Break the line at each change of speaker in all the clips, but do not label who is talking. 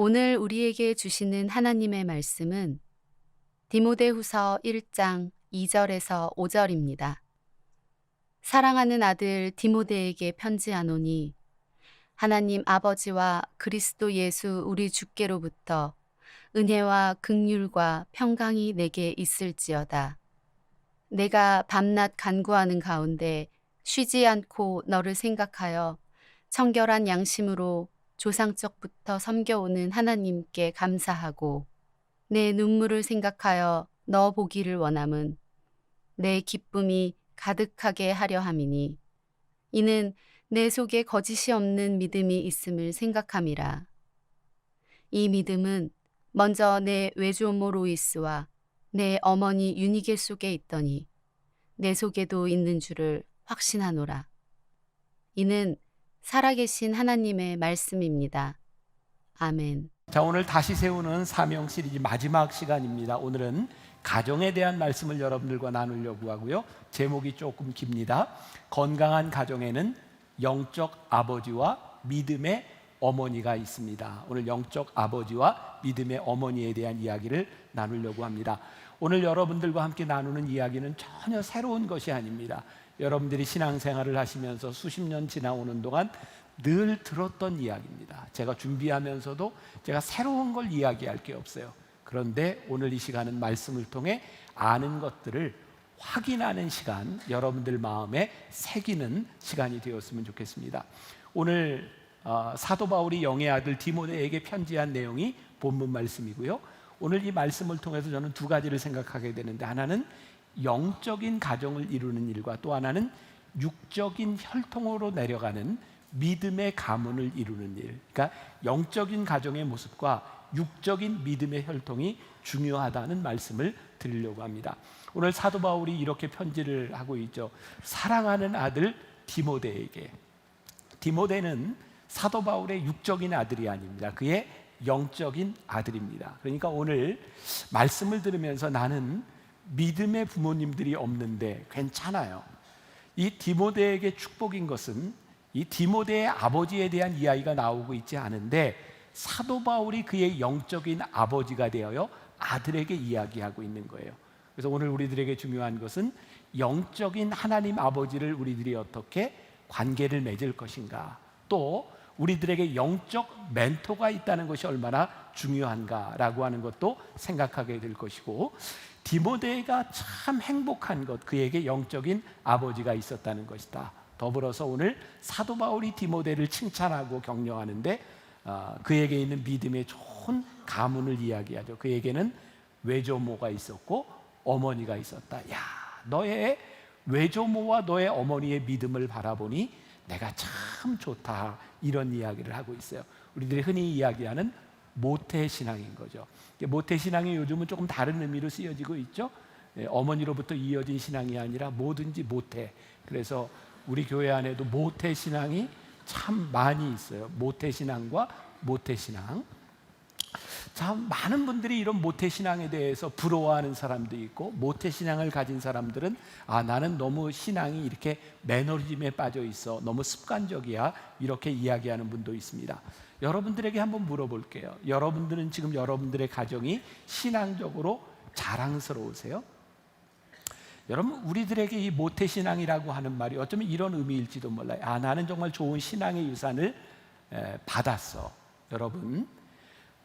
오늘 우리에게 주시는 하나님의 말씀은 디모데후서 1장 2절에서 5절입니다. 사랑하는 아들 디모데에게 편지하노니 하나님 아버지와 그리스도 예수 우리 주께로부터 은혜와 긍휼과 평강이 내게 있을지어다. 내가 밤낮 간구하는 가운데 쉬지 않고 너를 생각하여 청결한 양심으로 조상적부터 섬겨오는 하나님께 감사하고 내 눈물을 생각하여 너 보기를 원함은 내 기쁨이 가득하게 하려 함이니 이는 내 속에 거짓이 없는 믿음이 있음을 생각함이라. 이 믿음은 먼저 내 외조모 로이스와 내 어머니 유니게 속에 있더니 내 속에도 있는 줄을 확신하노라. 이는 살아계신 하나님의 말씀입니다. 아멘.
자, 오늘 다시 세우는 사명 시리즈 마지막 시간입니다. 오늘은 가정에 대한 말씀을 여러분들과 나누려고 하고요. 제목이 조금 깁니다. 건강한 가정에는 영적 아버지와 믿음의 어머니가 있습니다. 오늘 영적 아버지와 믿음의 어머니에 대한 이야기를 나누려고 합니다. 오늘 여러분들과 함께 나누는 이야기는 전혀 새로운 것이 아닙니다. 여러분들이 신앙생활을 하시면서 수십 년 지나오는 동안 늘 들었던 이야기입니다. 제가 준비하면서도 제가 새로운 걸 이야기할 게 없어요. 그런데 오늘 이 시간은 말씀을 통해 아는 것들을 확인하는 시간, 여러분들 마음에 새기는 시간이 되었으면 좋겠습니다. 오늘 사도 바울이 영의 아들 디모데에게 편지한 내용이 본문 말씀이고요. 오늘 이 말씀을 통해서 저는 두 가지를 생각하게 되는데, 하나는 영적인 가정을 이루는 일과 또 하나는 육적인 혈통으로 내려가는 믿음의 가문을 이루는 일. 그러니까 영적인 가정의 모습과 육적인 믿음의 혈통이 중요하다는 말씀을 드리려고 합니다. 오늘 사도 바울이 이렇게 편지를 하고 있죠. 사랑하는 아들 디모데에게. 디모데는 사도 바울의 육적인 아들이 아닙니다. 그의 영적인 아들입니다. 그러니까 오늘 말씀을 들으면서 나는 믿음의 부모님들이 없는데 괜찮아요. 이 디모데에게 축복인 것은 이 디모데의 아버지에 대한 이야기가 나오고 있지 않은데, 사도 바울이 그의 영적인 아버지가 되어요 아들에게 이야기하고 있는 거예요. 그래서 오늘 우리들에게 중요한 것은 영적인 하나님 아버지를 우리들이 어떻게 관계를 맺을 것인가, 또 우리들에게 영적 멘토가 있다는 것이 얼마나 중요한가라고 하는 것도 생각하게 될 것이고, 디모데가 참 행복한 것, 그에게 영적인 아버지가 있었다는 것이다. 더불어서 오늘 사도 바울이 디모데를 칭찬하고 격려하는데 그에게 있는 믿음의 좋은 가문을 이야기하죠. 그에게는 외조모가 있었고 어머니가 있었다. 야, 너의 외조모와 너의 어머니의 믿음을 바라보니 내가 참 좋다, 이런 이야기를 하고 있어요. 우리들이 흔히 이야기하는 모태신앙인 거죠. 모태신앙이 요즘은 조금 다른 의미로 쓰여지고 있죠. 어머니로부터 이어진 신앙이 아니라 뭐든지 모태. 그래서 우리 교회 안에도 모태신앙이 참 많이 있어요. 모태신앙과 모태신앙. 참 많은 분들이 이런 모태신앙에 대해서 부러워하는 사람도 있고, 모태신앙을 가진 사람들은 나는 너무 신앙이 이렇게 매너리즘에 빠져 있어, 너무 습관적이야, 이렇게 이야기하는 분도 있습니다. 여러분들에게 한번 물어볼게요. 여러분들은 지금 여러분들의 가정이 신앙적으로 자랑스러우세요? 여러분, 우리들에게 이 모태신앙이라고 하는 말이 어쩌면 이런 의미일지도 몰라요. 나는 정말 좋은 신앙의 유산을 받았어. 여러분,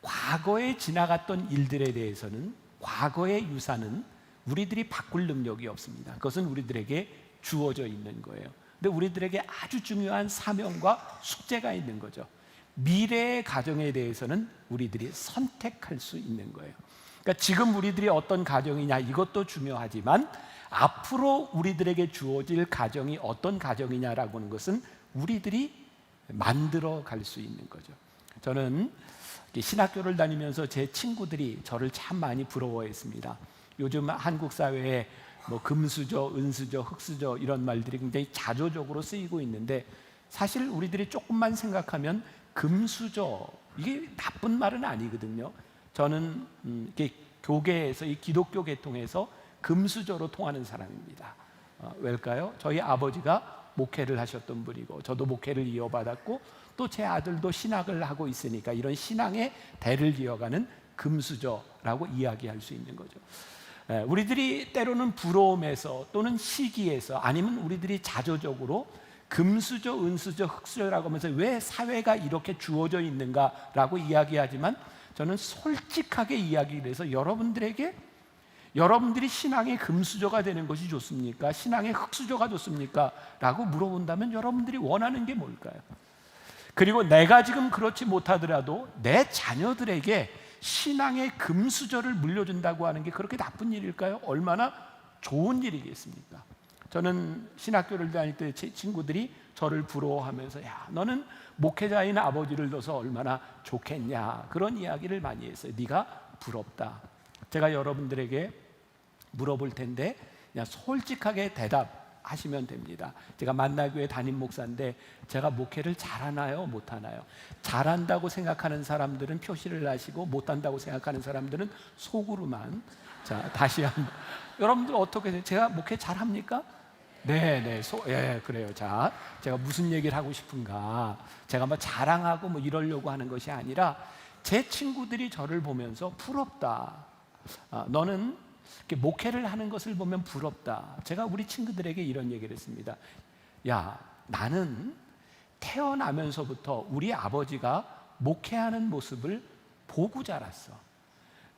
과거에 지나갔던 일들에 대해서는, 과거의 유산은 우리들이 바꿀 능력이 없습니다. 그것은 우리들에게 주어져 있는 거예요. 근데 우리들에게 아주 중요한 사명과 숙제가 있는 거죠. 미래의 가정에 대해서는 우리들이 선택할 수 있는 거예요. 그러니까 지금 우리들이 어떤 가정이냐, 이것도 중요하지만 앞으로 우리들에게 주어질 가정이 어떤 가정이냐라고 하는 것은 우리들이 만들어 갈 수 있는 거죠. 저는 신학교를 다니면서 제 친구들이 저를 참 많이 부러워했습니다. 요즘 한국 사회에 금수저, 은수저, 흙수저 이런 말들이 굉장히 자조적으로 쓰이고 있는데, 사실 우리들이 조금만 생각하면 금수저, 이게 나쁜 말은 아니거든요. 저는 교계에서, 이 기독교 계통에서 금수저로 통하는 사람입니다. 왜일까요? 저희 아버지가 목회를 하셨던 분이고 저도 목회를 이어받았고 또 제 아들도 신학을 하고 있으니까 이런 신앙의 대를 이어가는 금수저라고 이야기할 수 있는 거죠. 우리들이 때로는 부러움에서 또는 시기에서 아니면 우리들이 자조적으로 금수저, 은수저, 흙수저라고 하면서 왜 사회가 이렇게 주어져 있는가라고 이야기하지만 저는 솔직하게 이야기를 해서 여러분들에게 여러분들이 신앙의 금수저가 되는 것이 좋습니까? 신앙의 흙수저가 좋습니까? 라고 물어본다면 여러분들이 원하는 게 뭘까요? 그리고 내가 지금 그렇지 못하더라도 내 자녀들에게 신앙의 금수저를 물려준다고 하는 게 그렇게 나쁜 일일까요? 얼마나 좋은 일이겠습니까? 저는 신학교를 다닐 때 제 친구들이 저를 부러워하면서 야, 너는 목회자인 아버지를 둬서 얼마나 좋겠냐 그런 이야기를 많이 했어요. 네가 부럽다. 제가 여러분들에게 물어볼 텐데 그냥 솔직하게 대답하시면 됩니다. 제가 만나교회 담임 목사인데 제가 목회를 잘하나요? 못하나요? 잘한다고 생각하는 사람들은 표시를 하시고 못한다고 생각하는 사람들은 속으로만. 자, 다시 한번 여러분들 어떻게 돼요? 제가 목회 잘합니까? 네, 그래요. 자, 제가 무슨 얘기를 하고 싶은가? 제가 뭐 자랑하고 뭐 이러려고 하는 것이 아니라 제 친구들이 저를 보면서 부럽다. 너는 이렇게 목회를 하는 것을 보면 부럽다. 제가 우리 친구들에게 이런 얘기를 했습니다. 야, 나는 태어나면서부터 우리 아버지가 목회하는 모습을 보고 자랐어.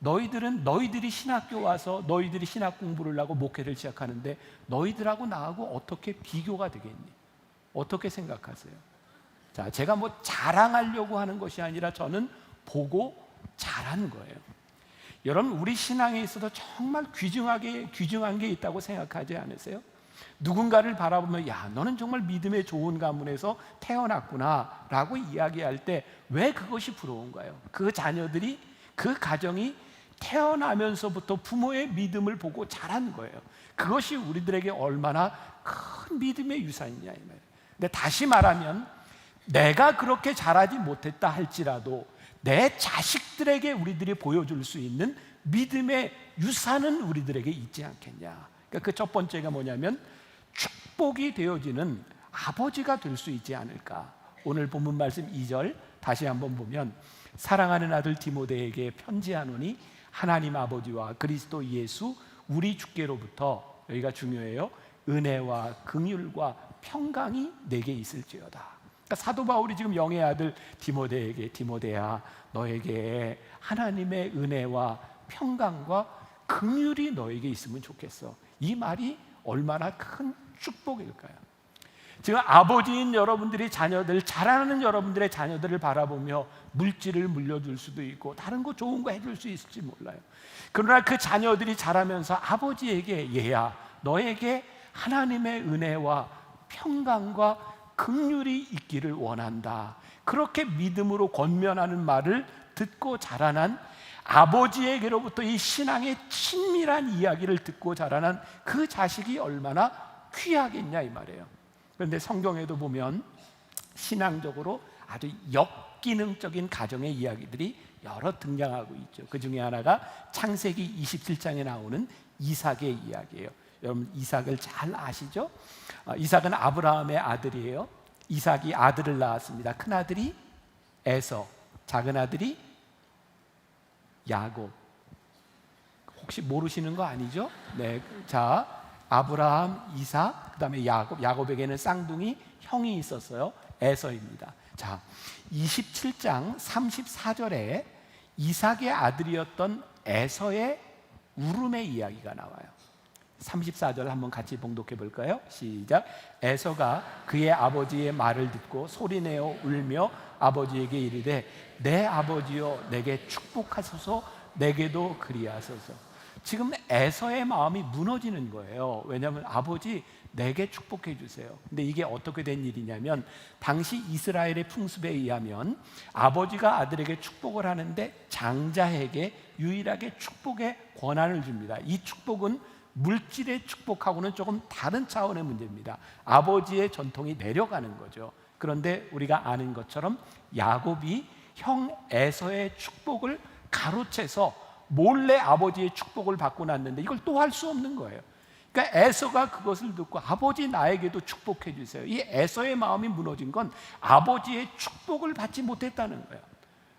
너희들은 너희들이 신학교 와서 너희들이 신학 공부를 하고 목회를 시작하는데 너희들하고 나하고 어떻게 비교가 되겠니? 어떻게 생각하세요? 자, 제가 뭐 자랑하려고 하는 것이 아니라 저는 보고 자란 거예요. 여러분, 우리 신앙에 있어서 정말 귀중한 게 있다고 생각하지 않으세요? 누군가를 바라보면 야, 너는 정말 믿음의 좋은 가문에서 태어났구나 라고 이야기할 때 왜 그것이 부러운가요? 그 자녀들이, 그 가정이 태어나면서부터 부모의 믿음을 보고 자란 거예요. 그것이 우리들에게 얼마나 큰 믿음의 유산이냐 이 말이에요. 근데 다시 말하면 내가 그렇게 자라지 못했다 할지라도 내 자식들에게 우리들이 보여줄 수 있는 믿음의 유산은 우리들에게 있지 않겠냐. 그러니까 그 첫 번째가 뭐냐면 축복이 되어지는 아버지가 될 수 있지 않을까. 오늘 본문 말씀 2절 다시 한번 보면 사랑하는 아들 디모데에게 편지하노니 하나님 아버지와 그리스도 예수 우리 주께로부터, 여기가 중요해요, 은혜와 긍휼과 평강이 내게 있을지어다. 그러니까 사도 바울이 지금 영의 아들 디모데에게 디모데야, 너에게 하나님의 은혜와 평강과 긍휼이 너에게 있으면 좋겠어. 이 말이 얼마나 큰 축복일까요? 지금 아버지인 여러분들이 자녀들, 자라는 여러분들의 자녀들을 바라보며 물질을 물려줄 수도 있고 다른 거 좋은 거 해줄 수 있을지 몰라요. 그러나 그 자녀들이 자라면서 아버지에게 얘야, 너에게 하나님의 은혜와 평강과 긍휼이 있기를 원한다. 그렇게 믿음으로 권면하는 말을 듣고 자라난 아버지에게로부터 이 신앙의 친밀한 이야기를 듣고 자라난 그 자식이 얼마나 귀하겠냐 이 말이에요. 그런데 성경에도 보면 신앙적으로 아주 역기능적인 가정의 이야기들이 여러 등장하고 있죠. 그 중에 하나가 창세기 27장에 나오는 이삭의 이야기예요. 여러분 이삭을 잘 아시죠? 이삭은 아브라함의 아들이에요. 이삭이 아들을 낳았습니다. 큰 아들이 에서, 작은 아들이 야곱. 혹시 모르시는 거 아니죠? 네, 자, 아브라함, 이삭, 그 다음에 야곱. 야곱에게는 쌍둥이 형이 있었어요. 에서입니다. 자, 27장 34절에 이삭의 아들이었던 에서의 울음의 이야기가 나와요. 34절 한번 같이 봉독해 볼까요? 시작. 에서가 그의 아버지의 말을 듣고 소리내어 울며 아버지에게 이르되 내 아버지여 내게 축복하소서, 내게도 그리하소서. 지금 에서의 마음이 무너지는 거예요. 왜냐하면 아버지 내게 축복해 주세요. 근데 이게 어떻게 된 일이냐면 당시 이스라엘의 풍습에 의하면 아버지가 아들에게 축복을 하는데 장자에게 유일하게 축복의 권한을 줍니다. 이 축복은 물질의 축복하고는 조금 다른 차원의 문제입니다. 아버지의 전통이 내려가는 거죠. 그런데 우리가 아는 것처럼 야곱이 형 에서의 축복을 가로채서 몰래 아버지의 축복을 받고 났는데 이걸 또 할 수 없는 거예요. 그러니까 에서가 그것을 듣고 아버지 나에게도 축복해 주세요. 이 에서의 마음이 무너진 건 아버지의 축복을 받지 못했다는 거예요.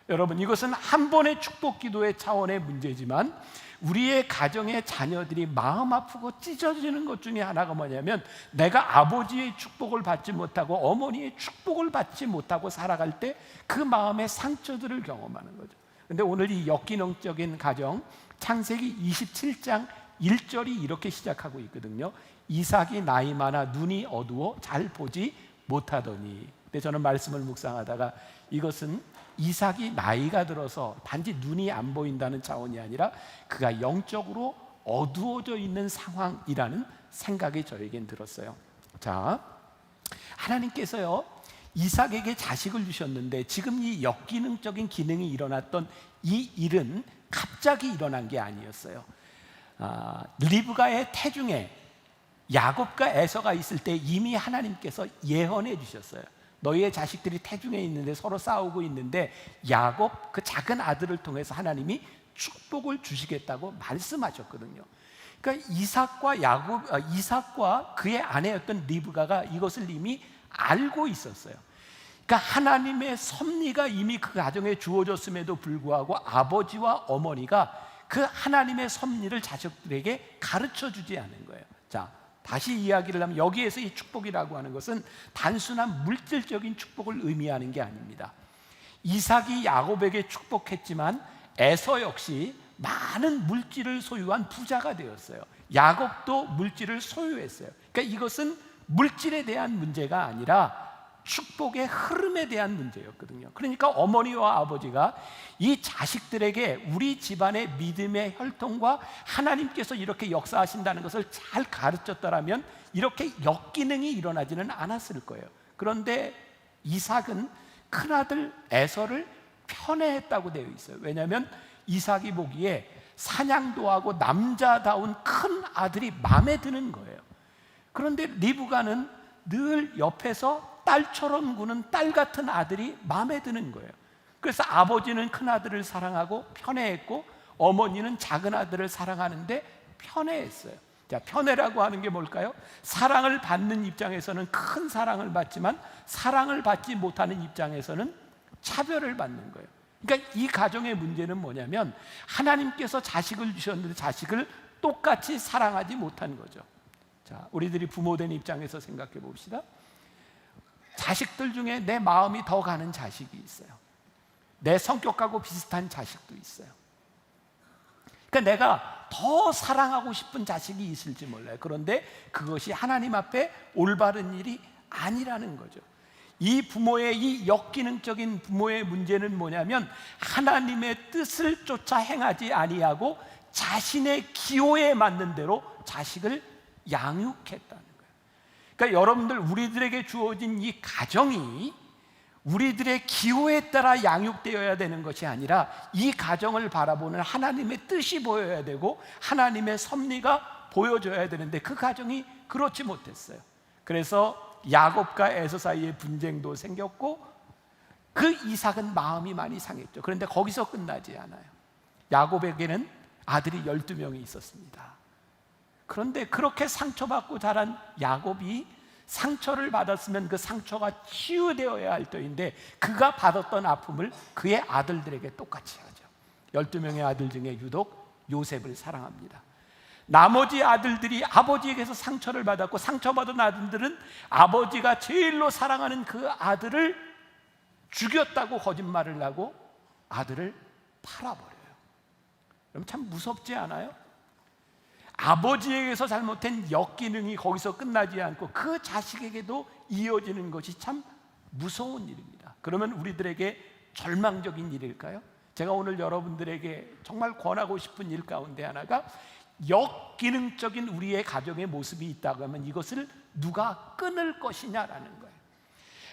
여러분, 이것은 한 번의 축복 기도의 차원의 문제지만 우리의 가정의 자녀들이 마음 아프고 찢어지는 것 중에 하나가 뭐냐면 내가 아버지의 축복을 받지 못하고 어머니의 축복을 받지 못하고 살아갈 때 그 마음의 상처들을 경험하는 거죠. 근데 오늘 이 역기능적인 가정, 창세기 27장 1절이 이렇게 시작하고 있거든요. 이삭이 나이 많아 눈이 어두워 잘 보지 못하더니. 근데 저는 말씀을 묵상하다가 이것은 이삭이 나이가 들어서 단지 눈이 안 보인다는 차원이 아니라 그가 영적으로 어두워져 있는 상황이라는 생각이 저에겐 들었어요. 자, 하나님께서요 이삭에게 자식을 주셨는데 지금 이 역기능적인 기능이 일어났던 이 일은 갑자기 일어난 게 아니었어요. 리브가의 태중에 야곱과 에서가 있을 때 이미 하나님께서 예언해 주셨어요. 너희의 자식들이 태중에 있는데 서로 싸우고 있는데 야곱 그 작은 아들을 통해서 하나님이 축복을 주시겠다고 말씀하셨거든요. 그러니까 이삭과 그의 아내였던 리브가가 이것을 이미 알고 있었어요. 그러니까 하나님의 섭리가 이미 그 가정에 주어졌음에도 불구하고 아버지와 어머니가 그 하나님의 섭리를 자식들에게 가르쳐 주지 않은 거예요. 자, 다시 이야기를 하면 여기에서 이 축복이라고 하는 것은 단순한 물질적인 축복을 의미하는 게 아닙니다. 이삭이 야곱에게 축복했지만 에서 역시 많은 물질을 소유한 부자가 되었어요. 야곱도 물질을 소유했어요. 그러니까 이것은 물질에 대한 문제가 아니라 축복의 흐름에 대한 문제였거든요. 그러니까 어머니와 아버지가 이 자식들에게 우리 집안의 믿음의 혈통과 하나님께서 이렇게 역사하신다는 것을 잘 가르쳤더라면 이렇게 역기능이 일어나지는 않았을 거예요. 그런데 이삭은 큰아들 에서를 편애했다고 되어 있어요. 왜냐하면 이삭이 보기에 사냥도 하고 남자다운 큰 아들이 마음에 드는 거예요. 그런데 리브가는 늘 옆에서 딸처럼 구는 딸 같은 아들이 마음에 드는 거예요. 그래서 아버지는 큰 아들을 사랑하고 편애했고 어머니는 작은 아들을 사랑하는데 편애했어요. 자, 편애라고 하는 게 뭘까요? 사랑을 받는 입장에서는 큰 사랑을 받지만 사랑을 받지 못하는 입장에서는 차별을 받는 거예요. 그러니까 이 가정의 문제는 뭐냐면 하나님께서 자식을 주셨는데 자식을 똑같이 사랑하지 못한 거죠. 자, 우리들이 부모된 입장에서 생각해 봅시다. 자식들 중에 내 마음이 더 가는 자식이 있어요. 내 성격하고 비슷한 자식도 있어요. 그러니까 내가 더 사랑하고 싶은 자식이 있을지 몰라요. 그런데 그것이 하나님 앞에 올바른 일이 아니라는 거죠. 이 부모의 이 역기능적인 부모의 문제는 뭐냐면 하나님의 뜻을 쫓아 행하지 아니하고 자신의 기호에 맞는 대로 자식을 양육했다는 거예요. 그러니까 여러분들, 우리들에게 주어진 이 가정이 우리들의 기호에 따라 양육되어야 되는 것이 아니라 이 가정을 바라보는 하나님의 뜻이 보여야 되고 하나님의 섭리가 보여져야 되는데 그 가정이 그렇지 못했어요. 그래서 야곱과 에서 사이에 분쟁도 생겼고 그 이삭은 마음이 많이 상했죠. 그런데 거기서 끝나지 않아요. 야곱에게는 아들이 12명이 있었습니다. 그런데 그렇게 상처받고 자란 야곱이 상처를 받았으면 그 상처가 치유되어야 할 터인데 그가 받았던 아픔을 그의 아들들에게 똑같이 하죠. 12명의 아들 중에 유독 요셉을 사랑합니다. 나머지 아들들이 아버지에게서 상처를 받았고 상처받은 아들들은 아버지가 제일로 사랑하는 그 아들을 죽였다고 거짓말을 하고 아들을 팔아버려요. 그럼 참 무섭지 않아요? 아버지에게서 잘못된 역기능이 거기서 끝나지 않고 그 자식에게도 이어지는 것이 참 무서운 일입니다. 그러면 우리들에게 절망적인 일일까요? 제가 오늘 여러분들에게 정말 권하고 싶은 일 가운데 하나가 역기능적인 우리의 가정의 모습이 있다고 하면 이것을 누가 끊을 것이냐라는 거예요.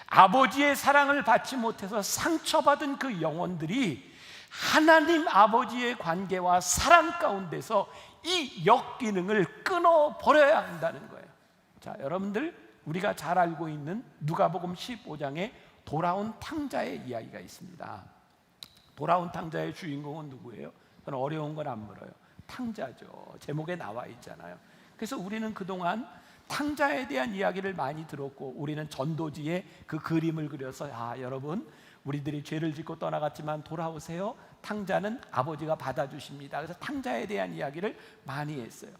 아버지의 사랑을 받지 못해서 상처받은 그 영혼들이 하나님 아버지의 관계와 사랑 가운데서 이 역기능을 끊어버려야 한다는 거예요. 자, 여러분들, 우리가 잘 알고 있는 누가복음 15장에 돌아온 탕자의 이야기가 있습니다. 돌아온 탕자의 주인공은 누구예요? 저는 어려운 건 안 물어요. 탕자죠. 제목에 나와 있잖아요. 그래서 우리는 그동안 탕자에 대한 이야기를 많이 들었고, 우리는 전도지에 그 그림을 그려서 여러분, 우리들이 죄를 짓고 떠나갔지만 돌아오세요. 탕자는 아버지가 받아주십니다. 그래서 탕자에 대한 이야기를 많이 했어요.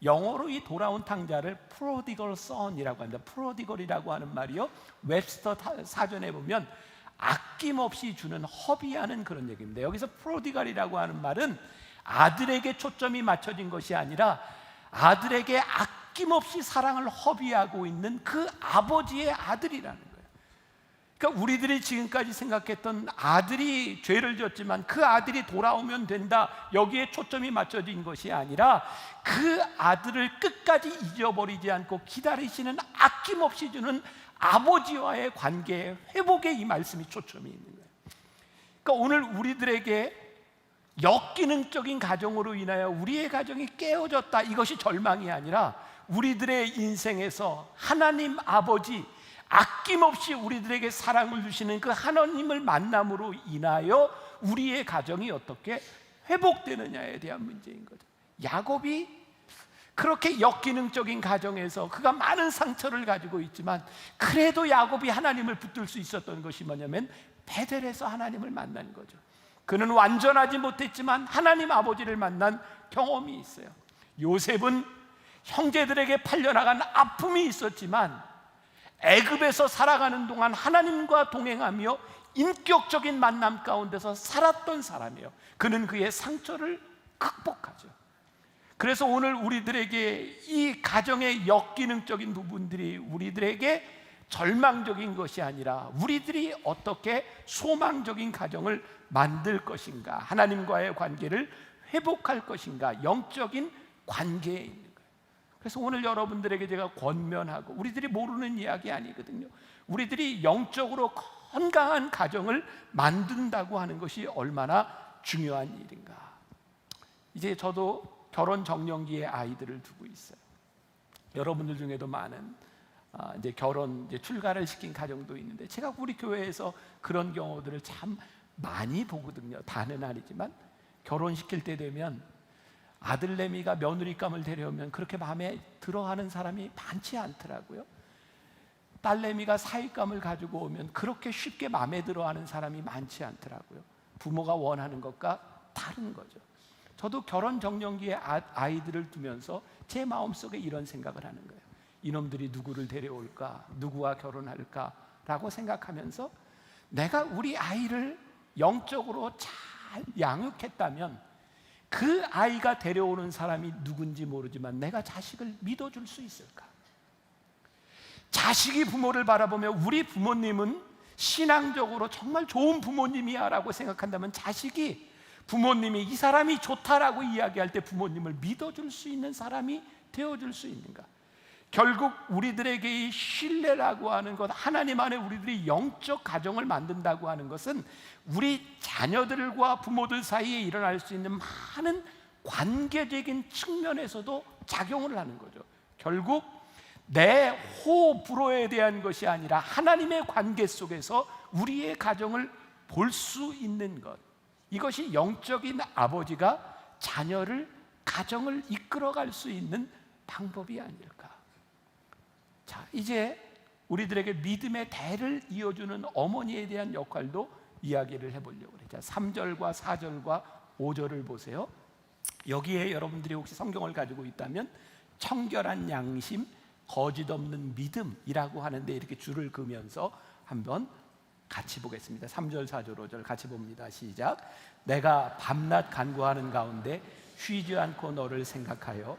영어로 이 돌아온 탕자를 prodigal son이라고 합니다. prodigal이라고 하는 말이요, 웹스터 사전에 보면 아낌없이 주는, 허비하는 그런 얘기입니다. 여기서 prodigal이라고 하는 말은 아들에게 초점이 맞춰진 것이 아니라 아들에게 아낌없이 사랑을 허비하고 있는 그 아버지의 아들이라는 거예요. 그러니까 우리들이 지금까지 생각했던 아들이 죄를 졌지만 그 아들이 돌아오면 된다, 여기에 초점이 맞춰진 것이 아니라 그 아들을 끝까지 잊어버리지 않고 기다리시는, 아낌없이 주는 아버지와의 관계의 회복에 이 말씀이 초점이 있는 거예요. 그러니까 오늘 우리들에게 역기능적인 가정으로 인하여 우리의 가정이 깨어졌다, 이것이 절망이 아니라 우리들의 인생에서 하나님 아버지, 아낌없이 우리들에게 사랑을 주시는 그 하나님을 만남으로 인하여 우리의 가정이 어떻게 회복되느냐에 대한 문제인 거죠. 야곱이 그렇게 역기능적인 가정에서 그가 많은 상처를 가지고 있지만 그래도 야곱이 하나님을 붙들 수 있었던 것이 뭐냐면 베델에서 하나님을 만난 거죠. 그는 완전하지 못했지만 하나님 아버지를 만난 경험이 있어요. 요셉은 형제들에게 팔려나간 아픔이 있었지만 애굽에서 살아가는 동안 하나님과 동행하며 인격적인 만남 가운데서 살았던 사람이에요. 그는 그의 상처를 극복하죠. 그래서 오늘 우리들에게 이 가정의 역기능적인 부분들이 우리들에게 절망적인 것이 아니라 우리들이 어떻게 소망적인 가정을 만들 것인가, 하나님과의 관계를 회복할 것인가, 영적인 관계에 있는 거예요. 그래서 오늘 여러분들에게 제가 권면하고, 우리들이 모르는 이야기 아니거든요. 우리들이 영적으로 건강한 가정을 만든다고 하는 것이 얼마나 중요한 일인가. 이제 저도 결혼 정년기에 아이들을 두고 있어요. 여러분들 중에도 많은 이제 결혼 이제 출가를 시킨 가정도 있는데, 제가 우리 교회에서 그런 경우들을 참 많이 보거든요. 다는 아니지만 결혼시킬 때 되면 아들내미가 며느리감을 데려오면 그렇게 마음에 들어하는 사람이 많지 않더라고요. 딸내미가 사위감을 가지고 오면 그렇게 쉽게 마음에 들어하는 사람이 많지 않더라고요. 부모가 원하는 것과 다른 거죠. 저도 결혼 정년기에 아이들을 두면서 제 마음속에 이런 생각을 하는 거예요. 이놈들이 누구를 데려올까, 누구와 결혼할까 라고 생각하면서 내가 우리 아이를 영적으로 잘 양육했다면 그 아이가 데려오는 사람이 누군지 모르지만 내가 자식을 믿어줄 수 있을까? 자식이 부모를 바라보며 우리 부모님은 신앙적으로 정말 좋은 부모님이야 라고 생각한다면 자식이 부모님이 이 사람이 좋다라고 이야기할 때 부모님을 믿어줄 수 있는 사람이 되어줄 수 있는가? 결국 우리들에게 이 신뢰라고 하는 것, 하나님 안에 우리들이 영적 가정을 만든다고 하는 것은 우리 자녀들과 부모들 사이에 일어날 수 있는 많은 관계적인 측면에서도 작용을 하는 거죠. 결국 내 호불호에 대한 것이 아니라 하나님의 관계 속에서 우리의 가정을 볼 수 있는 것, 이것이 영적인 아버지가 자녀를, 가정을 이끌어갈 수 있는 방법이 아닐까. 자, 이제 우리들에게 믿음의 대를 이어주는 어머니에 대한 역할도 이야기를 해보려고 그래요. 자, 3절과 4절과 5절을 보세요. 여기에 여러분들이 혹시 성경을 가지고 있다면 청결한 양심, 거짓 없는 믿음이라고 하는데 이렇게 줄을 그으면서 한번 같이 보겠습니다. 3절, 4절, 5절 같이 봅니다. 시작. 내가 밤낮 간구하는 가운데 쉬지 않고 너를 생각하여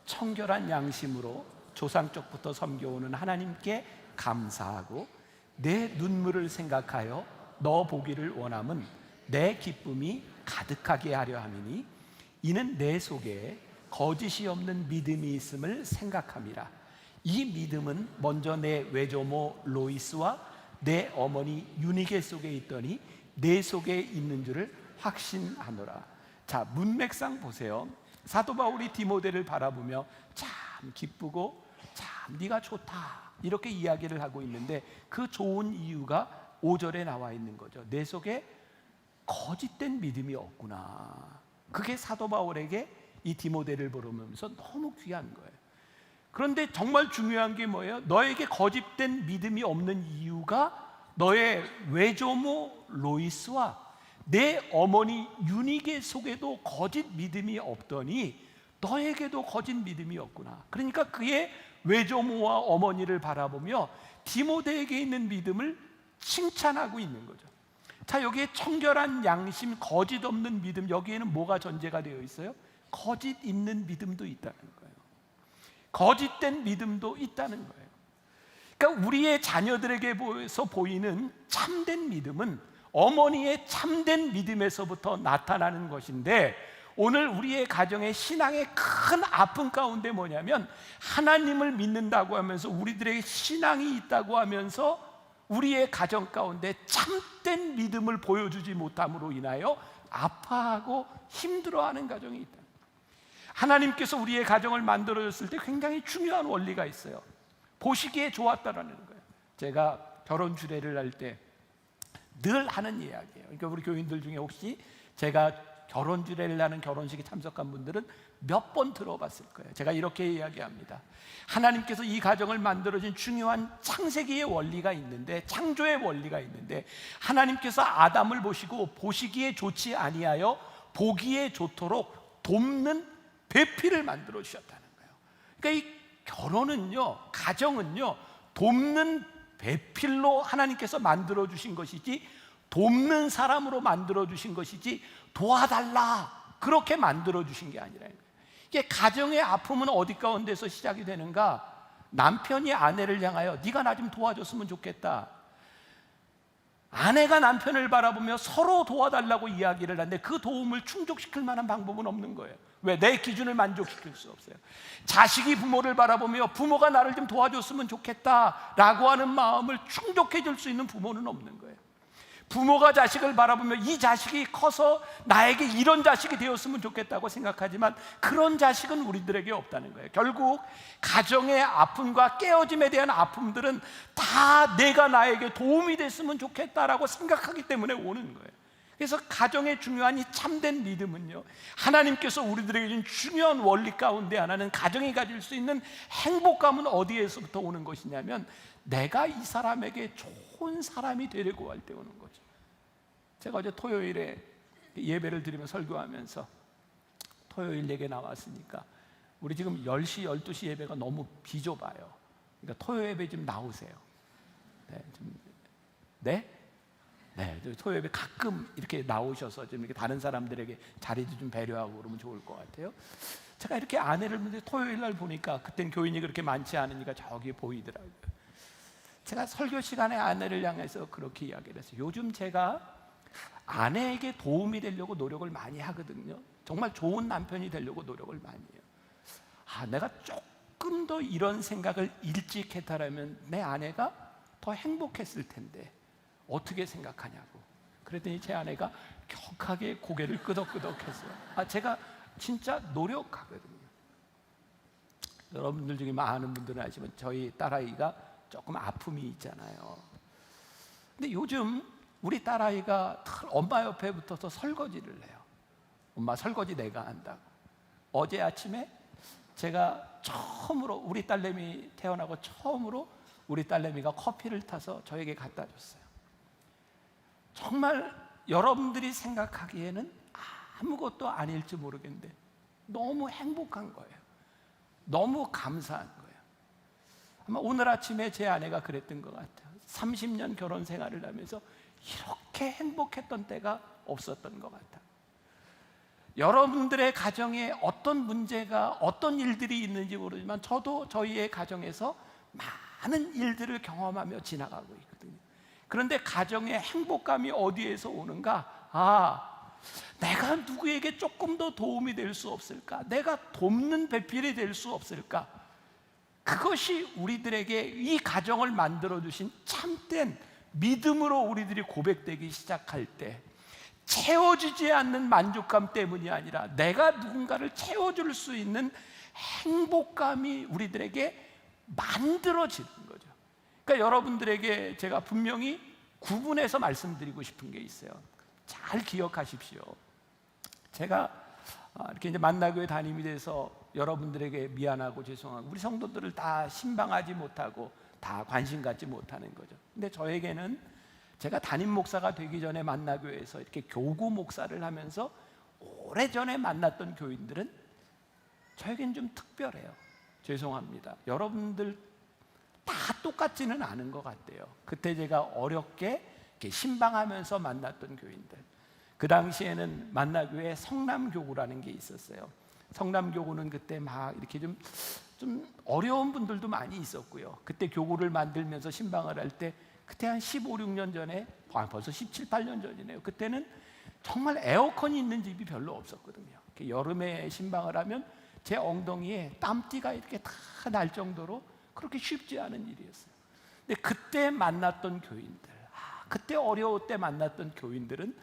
청결한 양심으로 조상 쪽부터 섬겨오는 하나님께 감사하고 내 눈물을 생각하여 너 보기를 원함은 내 기쁨이 가득하게 하려 함이니 이는 내 속에 거짓이 없는 믿음이 있음을 생각함이라. 이 믿음은 먼저 내 외조모 로이스와 내 어머니 유니게 속에 있더니 내 속에 있는 줄을 확신하노라. 자, 문맥상 보세요. 사도 바울이 디모데를 바라보며 참 기쁘고 참 네가 좋다 이렇게 이야기를 하고 있는데 그 좋은 이유가 5절에 나와 있는 거죠. 내 속에 거짓된 믿음이 없구나. 그게 사도 바울에게 이 디모데를 보면서 너무 귀한 거예요. 그런데 정말 중요한 게 뭐예요? 너에게 거짓된 믿음이 없는 이유가 너의 외조모 로이스와 내 어머니 유니게 속에도 거짓 믿음이 없더니 너에게도 거짓 믿음이 없구나. 그러니까 그의 외조모와 어머니를 바라보며 디모데에게 있는 믿음을 칭찬하고 있는 거죠. 자, 여기에 청결한 양심, 거짓 없는 믿음, 여기에는 뭐가 전제가 되어 있어요? 거짓 있는 믿음도 있다는 거예요. 거짓된 믿음도 있다는 거예요. 그러니까 우리의 자녀들에게서 보이는 참된 믿음은 어머니의 참된 믿음에서부터 나타나는 것인데, 오늘 우리의 가정의 신앙의 큰 아픔 가운데 뭐냐면, 하나님을 믿는다고 하면서 우리들에게 신앙이 있다고 하면서 우리의 가정 가운데 참된 믿음을 보여주지 못함으로 인하여 아파하고 힘들어하는 가정이 있다. 하나님께서 우리의 가정을 만들어줬을 때 굉장히 중요한 원리가 있어요. 보시기에 좋았다라는 거예요. 제가 결혼 주례를 할 때 늘 하는 이야기예요. 그러니까 우리 교인들 중에 혹시 제가 결혼 주례를 하는 결혼식에 참석한 분들은 몇 번 들어봤을 거예요. 제가 이렇게 이야기합니다. 하나님께서 이 가정을 만들어진 중요한 창세기의 원리가 있는데, 창조의 원리가 있는데, 하나님께서 아담을 보시고 보시기에 좋지 아니하여 보기에 좋도록 돕는 배필을 만들어 주셨다는 거예요. 그러니까 이 결혼은요, 가정은요, 돕는 배필로 하나님께서 만들어 주신 것이지, 돕는 사람으로 만들어 주신 것이지, 도와달라 그렇게 만들어 주신 게 아니라는 거예요. 이게 가정의 아픔은 어디 가운데서 시작이 되는가? 남편이 아내를 향하여 네가 나 좀 도와줬으면 좋겠다. 아내가 남편을 바라보며 서로 도와달라고 이야기를 하는데 그 도움을 충족시킬 만한 방법은 없는 거예요. 왜? 내 기준을 만족시킬 수 없어요. 자식이 부모를 바라보며 부모가 나를 좀 도와줬으면 좋겠다라고 하는 마음을 충족해 줄 수 있는 부모는 없는 거예요. 부모가 자식을 바라보며 이 자식이 커서 나에게 이런 자식이 되었으면 좋겠다고 생각하지만 그런 자식은 우리들에게 없다는 거예요. 결국 가정의 아픔과 깨어짐에 대한 아픔들은 다 내가 나에게 도움이 됐으면 좋겠다라고 생각하기 때문에 오는 거예요. 그래서 가정의 중요한 이 참된 믿음은요, 하나님께서 우리들에게 준 중요한 원리 가운데 하나는, 가정이 가질 수 있는 행복감은 어디에서부터 오는 것이냐면, 내가 이 사람에게 좋은 사람이 되려고 할 때 오는 거죠. 제가 어제 토요일에 예배를 드리며 설교하면서 토요일 예배 나왔으니까 우리 지금 10시, 12시 예배가 너무 비좁아요. 그러니까 토요 예배 좀 나오세요. 네, 네? 네, 토요 예배 가끔 이렇게 나오셔서 좀 이렇게 다른 사람들에게 자리도 좀 배려하고 그러면 좋을 것 같아요. 제가 이렇게 아내를 토요일 날 보니까 그땐 교인이 그렇게 많지 않으니까 저기 보이더라고요. 제가 설교 시간에 아내를 향해서 그렇게 이야기를 했어요. 요즘 제가 아내에게 도움이 되려고 노력을 많이 하거든요. 정말 좋은 남편이 되려고 노력을 많이 해요. 내가 조금 더 이런 생각을 일찍 했다라면 내 아내가 더 행복했을 텐데 어떻게 생각하냐고. 그랬더니 제 아내가 격하게 고개를 끄덕끄덕했어요. 제가 진짜 노력하거든요. 여러분들 중에 많은 분들은 아시지만 저희 딸아이가 조금 아픔이 있잖아요. 근데 요즘 우리 딸아이가 엄마 옆에 붙어서 설거지를 해요. 엄마 설거지 내가 한다고. 어제 아침에 제가 처음으로, 우리 딸내미 태어나고 처음으로 우리 딸내미가 커피를 타서 저에게 갖다 줬어요. 정말 여러분들이 생각하기에는 아무것도 아닐지 모르겠는데 너무 행복한 거예요. 너무 감사한 거예요. 아마 오늘 아침에 제 아내가 그랬던 것 같아요. 30년 결혼 생활을 하면서 이렇게 행복했던 때가 없었던 것 같아요. 여러분들의 가정에 어떤 문제가, 어떤 일들이 있는지 모르지만 저도 저희의 가정에서 많은 일들을 경험하며 지나가고 있거든요. 그런데 가정의 행복감이 어디에서 오는가? 내가 누구에게 조금 더 도움이 될 수 없을까? 내가 돕는 배필이 될 수 없을까? 그것이 우리들에게 이 가정을 만들어주신 참된 믿음으로 우리들이 고백되기 시작할 때, 채워지지 않는 만족감 때문이 아니라 내가 누군가를 채워줄 수 있는 행복감이 우리들에게 만들어지는 거죠. 그러니까 여러분들에게 제가 분명히 구분해서 말씀드리고 싶은 게 있어요. 잘 기억하십시오. 제가 이렇게 이제 만나교회 담임이 돼서 여러분들에게 미안하고 죄송하고 우리 성도들을 다 신방하지 못하고 다 관심 갖지 못하는 거죠. 근데 저에게는 제가 담임 목사가 되기 전에 만나교회에서 이렇게 교구 목사를 하면서 오래전에 만났던 교인들은 저에겐 좀 특별해요. 죄송합니다. 여러분들 다 똑같지는 않은 것 같아요. 그때 제가 어렵게 이렇게 신방하면서 만났던 교인들, 그 당시에는 만나교회 성남교구라는 게 있었어요. 성남교구는 그때 막 이렇게 좀 어려운 분들도 많이 있었고요. 그때 교구를 만들면서 신방을 할 때 그때 한 15, 16년 전에, 벌써 17, 18년 전이네요. 그때는 정말 에어컨이 있는 집이 별로 없었거든요. 여름에 신방을 하면 제 엉덩이에 땀띠가 이렇게 다 날 정도로 그렇게 쉽지 않은 일이었어요. 근데 그때 만났던 교인들, 그때 어려울 때 만났던 교인들은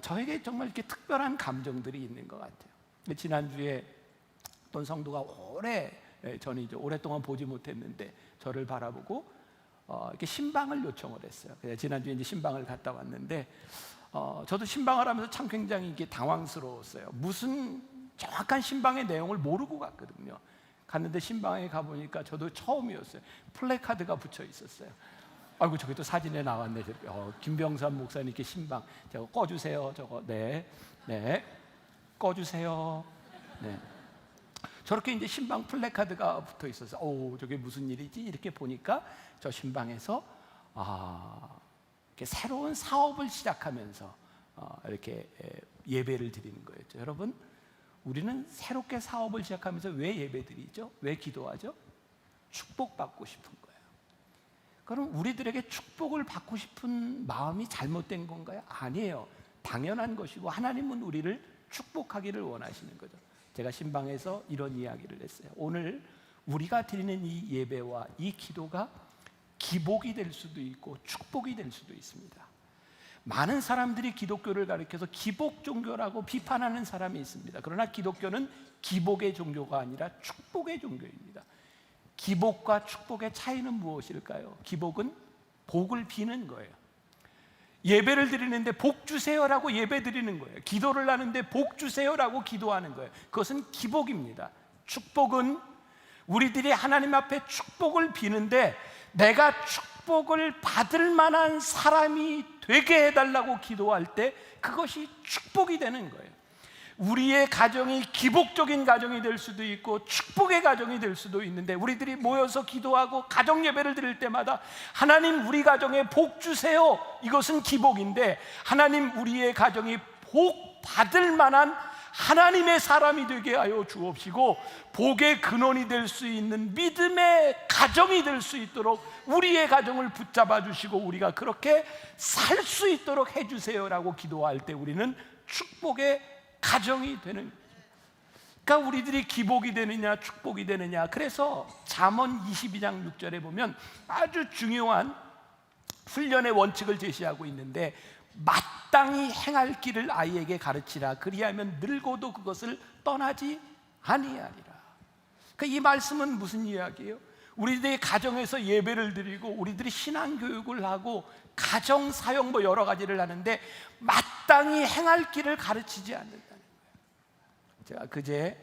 저에게 정말 이렇게 특별한 감정들이 있는 것 같아요. 지난주에 어떤 성도가 저는 이제 오랫동안 보지 못했는데 저를 바라보고 이렇게 신방을 요청을 했어요. 그래서 지난주에 이제 신방을 갔다 왔는데 저도 신방을 하면서 참 굉장히 이게 당황스러웠어요. 무슨 정확한 신방의 내용을 모르고 갔거든요. 갔는데 신방에 가보니까 저도 처음이었어요. 플래카드가 붙여 있었어요. 아이고, 저기 또 사진에 나왔네. 김병삼 목사님께 신방, 저거 꺼주세요. 저거 네, 꺼주세요. 네. 저렇게 이제 신방 플래카드가 붙어 있어서 저게 무슨 일이지? 이렇게 보니까 저 신방에서 이렇게 새로운 사업을 시작하면서 이렇게 예배를 드리는 거였죠. 여러분, 우리는 새롭게 사업을 시작하면서 왜 예배드리죠? 왜 기도하죠? 축복받고 싶은 거예요. 그럼 우리들에게 축복을 받고 싶은 마음이 잘못된 건가요? 아니에요. 당연한 것이고 하나님은 우리를 축복하기를 원하시는 거죠. 제가 신방에서 이런 이야기를 했어요. 오늘 우리가 드리는 이 예배와 이 기도가 기복이 될 수도 있고 축복이 될 수도 있습니다. 많은 사람들이 기독교를 가리켜서 기복 종교라고 비판하는 사람이 있습니다. 그러나 기독교는 기복의 종교가 아니라 축복의 종교입니다. 기복과 축복의 차이는 무엇일까요? 기복은 복을 비는 거예요. 예배를 드리는데 복 주세요라고 예배 드리는 거예요. 기도를 하는데 복 주세요라고 기도하는 거예요. 그것은 기복입니다. 축복은 우리들이 하나님 앞에 축복을 비는데 내가 축복을 받을 만한 사람이 되게 해달라고 기도할 때 그것이 축복이 되는 거예요. 우리의 가정이 기복적인 가정이 될 수도 있고 축복의 가정이 될 수도 있는데, 우리들이 모여서 기도하고 가정 예배를 드릴 때마다 하나님 우리 가정에 복 주세요, 이것은 기복인데, 하나님 우리의 가정이 복 받을 만한 하나님의 사람이 되게 하여 주옵시고 복의 근원이 될 수 있는 믿음의 가정이 될 수 있도록 우리의 가정을 붙잡아 주시고 우리가 그렇게 살 수 있도록 해주세요라고 기도할 때 우리는 축복의 가정이 되는 거죠. 그러니까 우리들이 기복이 되느냐 축복이 되느냐, 그래서 잠언 22장 6절에 보면 아주 중요한 훈련의 원칙을 제시하고 있는데, 마땅히 행할 길을 아이에게 가르치라, 그리하면 늙어도 그것을 떠나지 아니하리라. 그러니까 이 말씀은 무슨 이야기예요? 우리들이 가정에서 예배를 드리고 우리들이 신앙교육을 하고 가정 사역 여러 가지를 하는데 마땅히 행할 길을 가르치지 않는다는 거예요. 제가 그제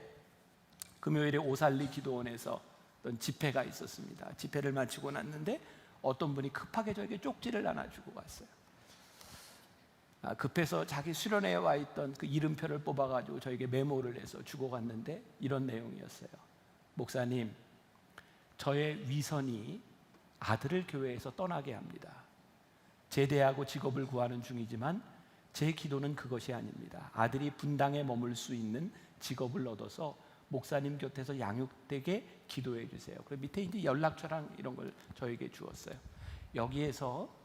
금요일에 오살리 기도원에서 어떤 집회가 있었습니다. 집회를 마치고 났는데 어떤 분이 급하게 저에게 쪽지를 하나 주고 갔어요. 급해서 자기 수련회에 와 있던 그 이름표를 뽑아가지고 저에게 메모를 해서 주고 갔는데 이런 내용이었어요. 목사님, 저의 위선이 아들을 교회에서 떠나게 합니다. 제대하고 직업을 구하는 중이지만 제 기도는 그것이 아닙니다. 아들이 분당에 머물 수 있는 직업을 얻어서 목사님 곁에서 양육되게 기도해 주세요. 그리고 밑에 이제 연락처랑 이런 걸 저에게 주었어요. 여기에서